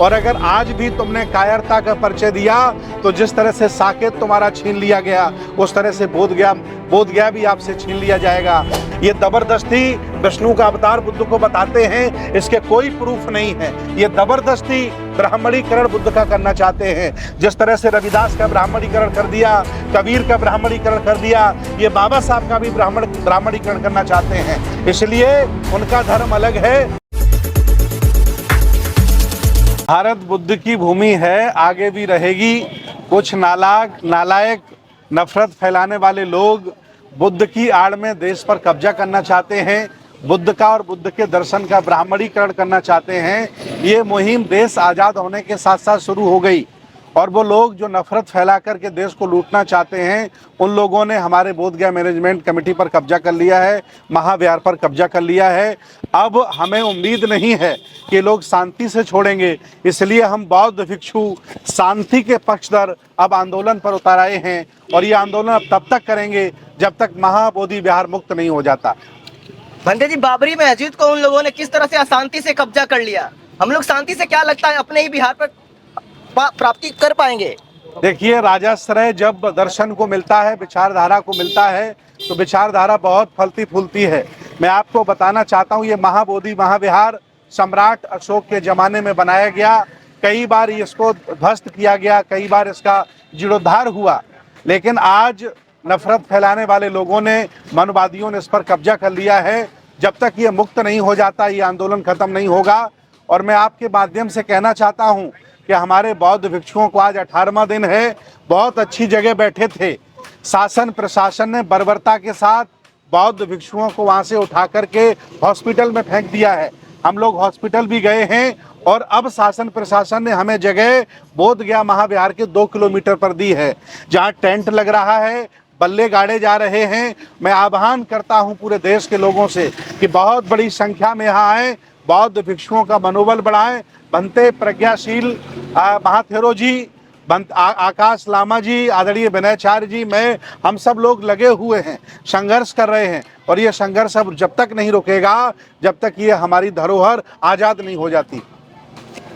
और अगर आज भी तुमने कायरता का परिचय दिया तो जिस तरह से साकेत तुम्हारा छीन लिया गया उस तरह से बोध गया भी आपसे छीन लिया जाएगा। ये जबरदस्ती विष्णु का अवतार बुद्ध को बताते हैं, इसके कोई प्रूफ नहीं है। ये जबरदस्ती ब्राह्मणीकरण बुद्ध का करना चाहते हैं। जिस तरह से रविदास का ब्राह्मणीकरण कर दिया, कबीर का ब्राह्मणीकरण कर दिया, ये बाबा साहब का भी ब्राह्मणीकरण करना चाहते हैं। इसलिए उनका धर्म अलग है। भारत बुद्ध की भूमि है, आगे भी रहेगी। कुछ नालायक नफरत फैलाने वाले लोग बुद्ध की आड़ में देश पर कब्जा करना चाहते हैं, बुद्ध का और बुद्ध के दर्शन का ब्राह्मणीकरण करना चाहते हैं। ये मुहिम देश आज़ाद होने के साथ साथ शुरू हो गई और वो लोग जो नफरत फैला करके देश को लूटना चाहते हैं उन लोगों ने हमारे बोधगया मैनेजमेंट कमेटी पर कब्जा कर लिया है, महाविहार पर कब्जा कर लिया है। अब हमें उम्मीद नहीं है कि लोग शांति से छोड़ेंगे, इसलिए हम बौद्ध भिक्षु शांति के पक्षधर अब आंदोलन पर उतर आए हैं और ये आंदोलन अब तब तक करेंगे जब तक महाबोधि विहार मुक्त नहीं हो जाता। भंते जी, बाबरी मस्जिद को उन लोगों ने किस तरह से अशांति से कब्जा कर लिया, हम लोग शांति से क्या लगता है अपने ही बिहार पर प्राप्ति कर पाएंगे? देखिए, राजाश्रय जब दर्शन को मिलता है, विचारधारा को मिलता है तो विचारधारा बहुत फलती फूलती है। मैं आपको बताना चाहता हूँ, ये महाबोधि महाविहार सम्राट अशोक के ज़माने में बनाया गया। कई बार इसको ध्वस्त किया गया, कई बार इसका जीर्णोद्धार हुआ, लेकिन आज नफरत फैलाने वाले लोगों ने, मनवादियों ने इस पर कब्जा कर लिया है। जब तक ये मुक्त नहीं हो जाता ये आंदोलन खत्म नहीं होगा। और मैं आपके माध्यम से कहना चाहता हूँ कि हमारे बौद्ध भिक्षुओं को आज 18वां दिन है, बहुत अच्छी जगह बैठे थे। शासन प्रशासन ने बर्बरता के साथ बौद्ध भिक्षुओं को वहाँ से उठा करके हॉस्पिटल में फेंक दिया है। हम लोग हॉस्पिटल भी गए हैं और अब शासन प्रशासन ने हमें जगह बोधगया महाविहार के 2 किलोमीटर पर दी है, जहाँ टेंट लग रहा है, बल्ले गाड़े जा रहे हैं। मैं आह्वान करता हूँ पूरे देश के लोगों से कि बहुत बड़ी संख्या में यहाँ आए, बौद्ध भिक्षुओं का मनोबल बढ़ाएं। भंते प्रज्ञाशील महाथेरो जी, आकाश लामा जी, आदरणीय विनयाचार्य जी, हम सब लोग लगे हुए हैं, संघर्ष कर रहे हैं और ये संघर्ष अब जब तक नहीं रुकेगा जब तक ये हमारी धरोहर आज़ाद नहीं हो जाती।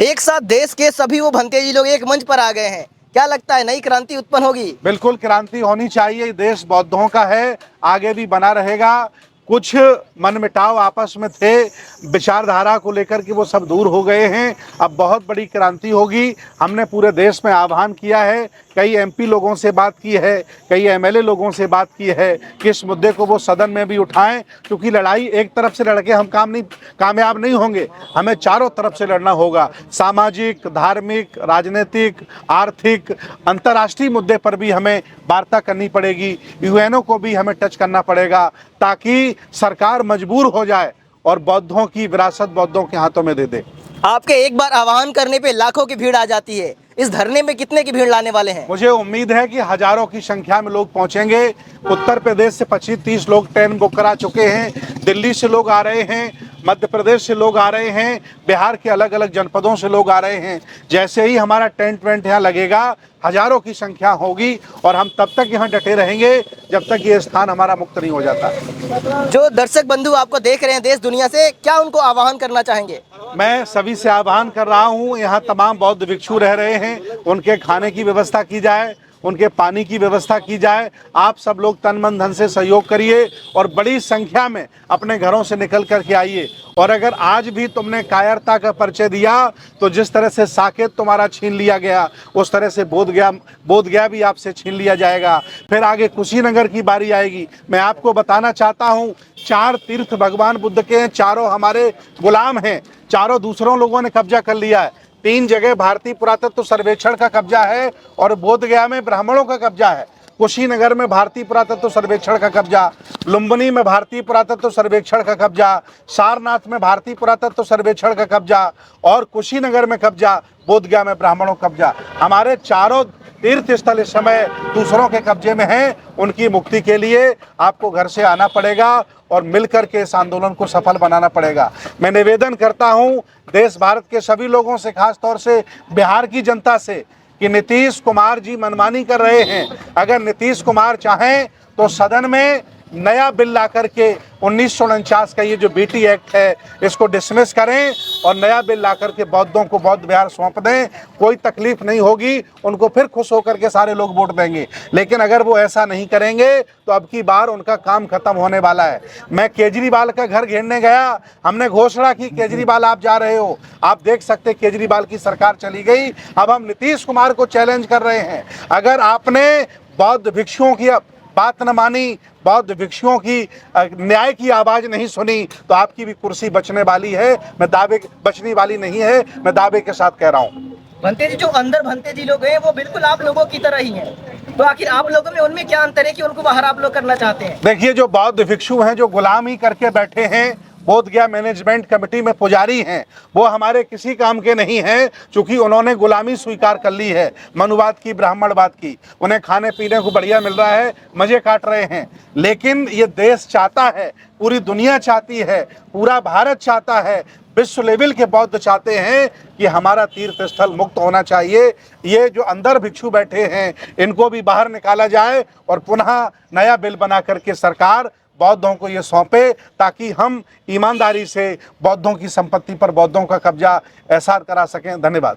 एक साथ देश के सभी वो भंते जी लोग एक मंच पर आ गए हैं, क्या लगता है नई क्रांति उत्पन्न होगी? बिल्कुल क्रांति होनी चाहिए। देश बौद्धों का है, आगे भी बना रहेगा। कुछ मनमुटाव आपस में थे विचारधारा को लेकर के, वो सब दूर हो गए हैं। अब बहुत बड़ी क्रांति होगी। हमने पूरे देश में आह्वान किया है, कई एमपी लोगों से बात की है, कई एमएलए लोगों से बात की है कि इस मुद्दे को वो सदन में भी उठाएं, क्योंकि लड़ाई एक तरफ से लड़के हम कामयाब नहीं होंगे, हमें चारों तरफ से लड़ना होगा। सामाजिक, धार्मिक, राजनीतिक, आर्थिक, अंतर्राष्ट्रीय मुद्दे पर भी हमें वार्ता करनी पड़ेगी। यूएनओ को भी हमें टच करना पड़ेगा ताकि सरकार मजबूर हो जाए और बौद्धों की विरासत बौद्धों के हाथों में दे दे। आपके एक बार आह्वान करने पे लाखों की भीड़ आ जाती है, इस धरने में कितने की भीड़ लाने वाले हैं? मुझे उम्मीद है कि हजारों की संख्या में लोग पहुंचेंगे। उत्तर प्रदेश से 25-30 लोग ट्रेन बुक करा चुके हैं, दिल्ली से लोग आ रहे हैं, मध्य प्रदेश से लोग आ रहे हैं, बिहार के अलग अलग जनपदों से लोग आ रहे हैं। जैसे ही हमारा टेंट वेंट यहाँ लगेगा हजारों की संख्या होगी और हम तब तक यहाँ डटे रहेंगे जब तक ये स्थान हमारा मुक्त नहीं हो जाता। जो दर्शक बंधु आपको देख रहे हैं देश दुनिया से, क्या उनको आह्वान करना चाहेंगे? मैं सभी से आह्वान कर रहा हूँ, यहाँ तमाम बौद्ध भिक्षु रह रहे हैं, उनके खाने की व्यवस्था की जाए, उनके पानी की व्यवस्था की जाए। आप सब लोग तन मन धन से सहयोग करिए और बड़ी संख्या में अपने घरों से निकल कर के आइए। और अगर आज भी तुमने कायरता का परिचय दिया तो जिस तरह से साकेत तुम्हारा छीन लिया गया उस तरह से बोधगया भी आपसे छीन लिया जाएगा। फिर आगे कुशीनगर की बारी आएगी। मैं आपको बताना चाहता हूँ, 4 तीर्थ भगवान बुद्ध के हैं, चारों हमारे गुलाम हैं, चारों दूसरों लोगों ने कब्जा कर लिया है। 3 जगह भारतीय पुरातत्व सर्वेक्षण का कब्जा है और बोधगया में ब्राह्मणों का कब्जा है। कुशीनगर में भारतीय पुरातत्व सर्वेक्षण का कब्जा, लुम्बिनी में भारतीय पुरातत्व सर्वेक्षण का कब्जा, सारनाथ में भारतीय पुरातत्व सर्वेक्षण का कब्जा और कुशीनगर में कब्जा, बोधगया में ब्राह्मणों का कब्जा। हमारे चारों तीर्थ स्थल इस समय दूसरों के कब्जे में हैं। उनकी मुक्ति के लिए आपको घर से आना पड़ेगा और मिलकर के इस आंदोलन को सफल बनाना पड़ेगा। मैं निवेदन करता हूं देश भारत के सभी लोगों से, खास तौर से बिहार की जनता से, कि नीतीश कुमार जी मनमानी कर रहे हैं। अगर नीतीश कुमार चाहें तो सदन में नया बिल ला करके 1949 का ये जो बीटी एक्ट है इसको डिसमिस करें और नया बिल ला करके बौद्धों को बौद्ध विहार सौंप दें। कोई तकलीफ नहीं होगी, उनको फिर खुश होकर के सारे लोग वोट देंगे। लेकिन अगर वो ऐसा नहीं करेंगे तो अब की बार उनका काम खत्म होने वाला है। मैं केजरीवाल का घर घेरने गया, हमने घोषणा की केजरीवाल आप जा रहे हो, आप देख सकते केजरीवाल की सरकार चली गई। अब हम नीतीश कुमार को चैलेंज कर रहे हैं, अगर आपने बौद्ध भिक्षुओं की बात न मानी, बौद्ध भिक्षुओं की न्याय की आवाज नहीं सुनी तो आपकी भी कुर्सी बचने वाली है। बचने वाली नहीं है, मैं दावे के साथ कह रहा हूँ। भंते जी, जो अंदर भंते जी लोग हैं वो बिल्कुल आप लोगों की तरह ही हैं, तो आखिर आप लोगों में उनमें क्या अंतर है कि उनको बाहर आप लोग करना चाहते हैं? देखिए, जो बौद्ध भिक्षु हैं, जो गुलामी करके बैठे हैं, बोध गया मैनेजमेंट कमेटी में पुजारी हैं, वो हमारे किसी काम के नहीं हैं, क्योंकि उन्होंने गुलामी स्वीकार कर ली है, मनुवाद की, ब्राह्मणवाद की। उन्हें खाने पीने को बढ़िया मिल रहा है, मजे काट रहे हैं। लेकिन ये देश चाहता है, पूरी दुनिया चाहती है, पूरा भारत चाहता है, विश्व लेवल के बौद्ध चाहते हैं कि हमारा तीर्थ स्थल मुक्त होना चाहिए। ये जो अंदर भिक्षु बैठे हैं इनको भी बाहर निकाला जाए और पुनः नया बिल बना करके सरकार बौद्धों को ये सौंपे, ताकि हम ईमानदारी से बौद्धों की संपत्ति पर बौद्धों का कब्जा एहसार करा सकें। धन्यवाद।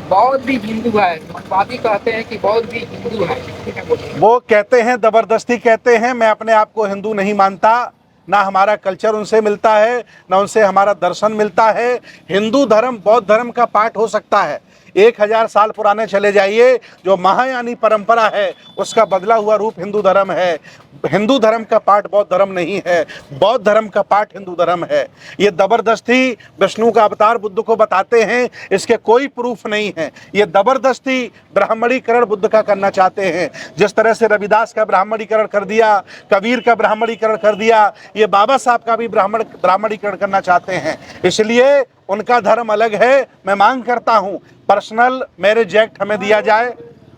बौद्ध भी हिंदू है, वादी कहते हैं कि बौद्ध भी हिंदू है। वो कहते हैं, जबरदस्ती कहते हैं। मैं अपने आप को हिंदू नहीं मानता, ना हमारा कल्चर उनसे मिलता है, ना उनसे हमारा दर्शन मिलता है। हिंदू धर्म बौद्ध धर्म का पार्ट हो सकता है। 1000 साल पुराने चले जाइए, जो महायानी परंपरा है उसका बदला हुआ रूप हिंदू धर्म है। हिंदू धर्म का पार्ट बौद्ध धर्म नहीं है, बौद्ध धर्म का पार्ट हिंदू धर्म है। ये जबरदस्ती विष्णु का अवतार बुद्ध को बताते हैं, इसके कोई प्रूफ नहीं है। ये जबरदस्ती ब्राह्मणीकरण बुद्ध का करना चाहते हैं। जिस तरह से रविदास का ब्राह्मणीकरण कर दिया, कबीर का ब्राह्मणीकरण कर दिया, ये बाबा साहब का भी ब्राह्मणीकरण करना चाहते हैं। इसलिए उनका धर्म अलग है। मैं मांग करता हूं पर्सनल मैरिज एक्ट हमें दिया जाए,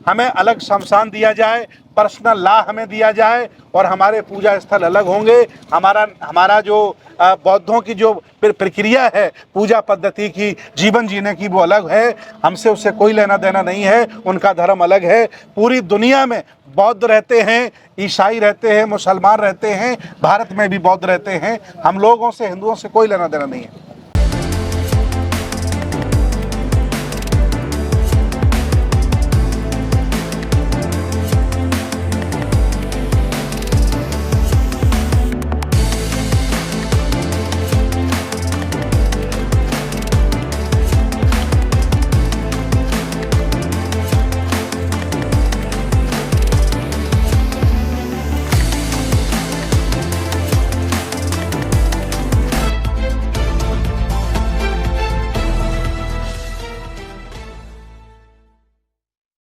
हमें अलग शमशान दिया जाए, पर्सनल लॉ हमें दिया जाए और हमारे पूजा स्थल अलग होंगे। हमारा जो बौद्धों की जो प्रक्रिया है पूजा पद्धति की, जीवन जीने की, वो अलग है। हमसे उससे कोई लेना देना नहीं है, उनका धर्म अलग है। पूरी दुनिया में बौद्ध रहते हैं, ईसाई रहते हैं, मुसलमान रहते हैं, भारत में भी बौद्ध रहते हैं। हम लोगों से, हिंदुओं से कोई लेना देना नहीं है।